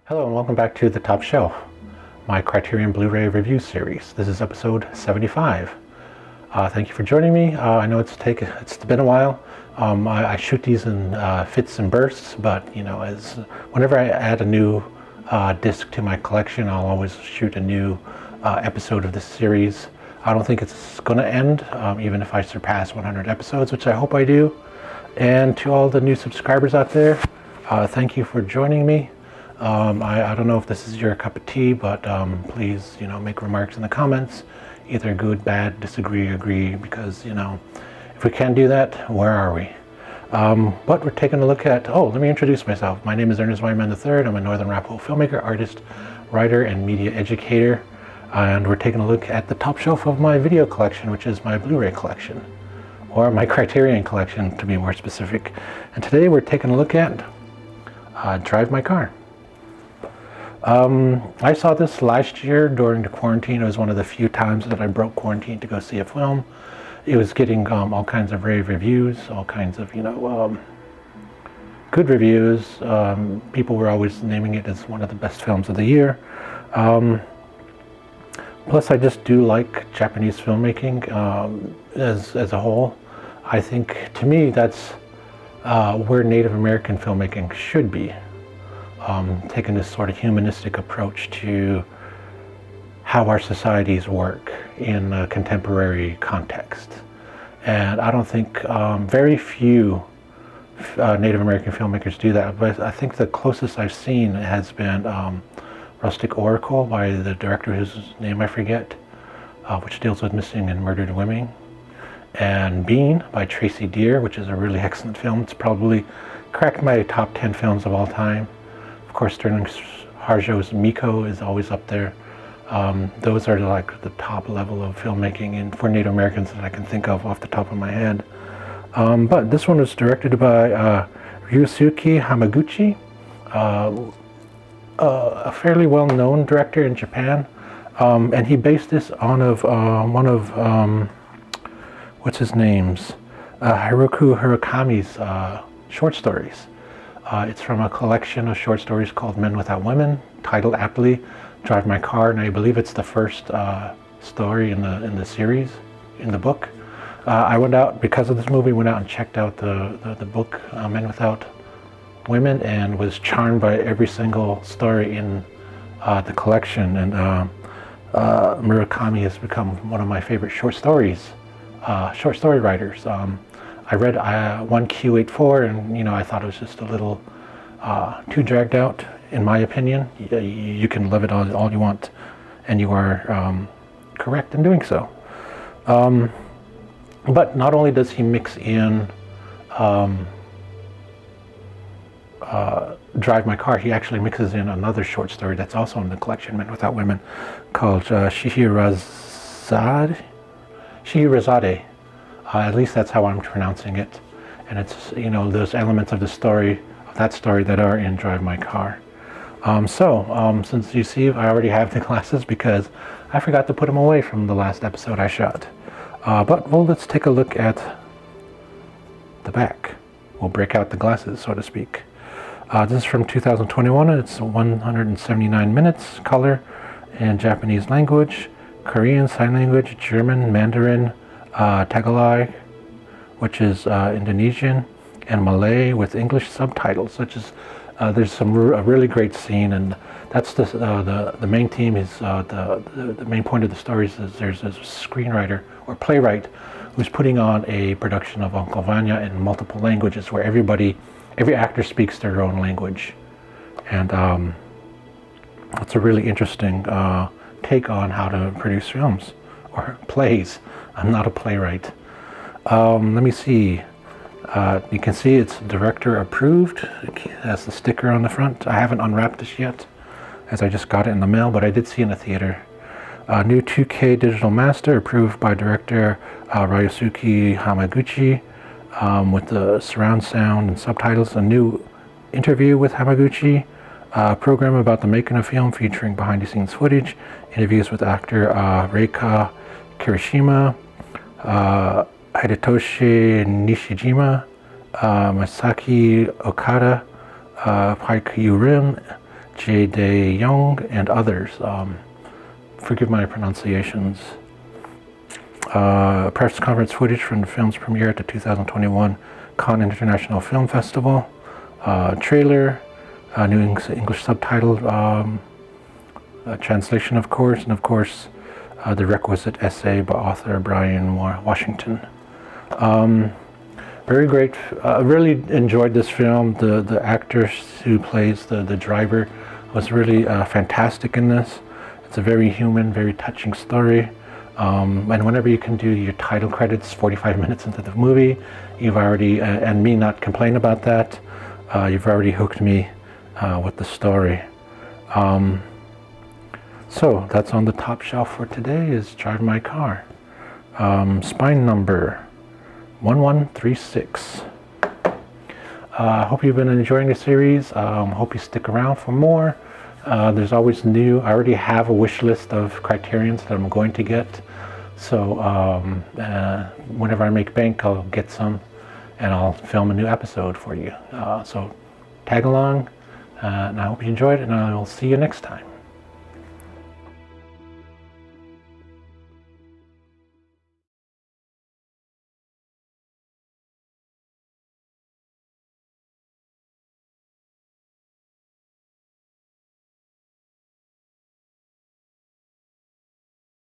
Hello and welcome back to The Top Shelf, my Criterion Blu-ray review series. This is episode 75. Thank you for joining me. I know it's been a while. I shoot these in fits and bursts, but whenever I add a new disc to my collection, I'll always shoot a new episode of this series. I don't think it's going to end, even if I surpass 100 episodes, which I hope I do. And to all the new subscribers out there, thank you for joining me. I don't know if this is your cup of tea, but please, make remarks in the comments, either good, bad, disagree, agree, because, if we can't do that, where are we? But we're taking a look at, let me introduce myself. My name is Ernest M Whiteman III. I'm a Northern Arapaho filmmaker, artist, writer, and media educator. And we're taking a look at the top shelf of my video collection, which is my Blu-ray collection, or my Criterion collection, to be more specific. And today we're taking a look at Drive My Car. I saw this last year during the quarantine. It was one of the few times that I broke quarantine to go see a film. It was getting all kinds of rave reviews, all kinds of, good reviews. People were always naming it as one of the best films of the year. Plus, I just do like Japanese filmmaking as a whole. I think, to me, that's where Native American filmmaking should be. Taking this sort of humanistic approach to how our societies work in a contemporary context. And I don't think very few Native American filmmakers do that, but I think the closest I've seen has been Rustic Oracle by the director whose name I forget, which deals with missing and murdered women, and Bean by Tracy Deer, which is a really excellent film. It's probably cracked my top 10 films of all time. Of course, Sterling Harjo's Miko is always up there. Those are like the top level of filmmaking for Native Americans that I can think of off the top of my head. But this one was directed by Ryusuke Hamaguchi, a fairly well-known director in Japan. And he based this on one of, what's his name's, Haruki Murakami's short stories. It's from a collection of short stories called Men Without Women, titled aptly Drive My Car, and I believe it's the first story in the series, in the book. I went out, because of this movie, went out and checked out the book, Men Without Women, and was charmed by every single story in the collection. And Murakami has become one of my favorite short story writers. I read 1Q84, and I thought it was just a little too dragged out, in my opinion. You can love it all you want, and you are correct in doing so. But not only does he mix in Drive My Car, he actually mixes in another short story that's also in the collection, Men Without Women, called Scheherazade. At least that's how I'm pronouncing it. And it's, those elements of that story that are in Drive My Car. Since you see, I already have the glasses because I forgot to put them away from the last episode I shot. Let's take a look at the back. We'll break out the glasses, so to speak. This is from 2021. It's 179 minutes, color and Japanese language, Korean Sign Language, German, Mandarin, Tagalog, which is Indonesian, and Malay with English subtitles. There's a really great scene, and that's the main theme. Is the main point of the story is there's a screenwriter or playwright who's putting on a production of Uncle Vanya in multiple languages, where every actor speaks their own language, and it's a really interesting take on how to produce films or plays. I'm not a playwright. Let me see. You can see it's director approved. It has the sticker on the front. I haven't unwrapped this yet, as I just got it in the mail, but I did see it in the theater. New 2K digital master approved by director Ryusuke Hamaguchi, with the surround sound and subtitles. A new interview with Hamaguchi, a program about the making of film featuring behind-the-scenes footage, interviews with actor Reika Kirishima, Hidetoshi Nishijima, Masaki Okada, Paikyu Rim, J. Young, and others. Forgive my pronunciations. Press conference footage from the film's premiere at the 2021 Cannes International Film Festival. Trailer, new English subtitled translation, of course, and of course the requisite essay by author Brian Washington. Very great. Really enjoyed this film. The actor who plays the driver was really fantastic in this. It's a very human, very touching story. And whenever you can do your title credits 45 minutes into the movie, you've already, and me not complain about that, you've already hooked me with the story. So that's on the top shelf for today is Drive My Car. Spine number 1136. Hope you've been enjoying the series. Hope you stick around for more. There's always new. I already have a wish list of Criterions that I'm going to get. So whenever I make bank, I'll get some and I'll film a new episode for you. So tag along, and I hope you enjoyed it, and I will see you next time.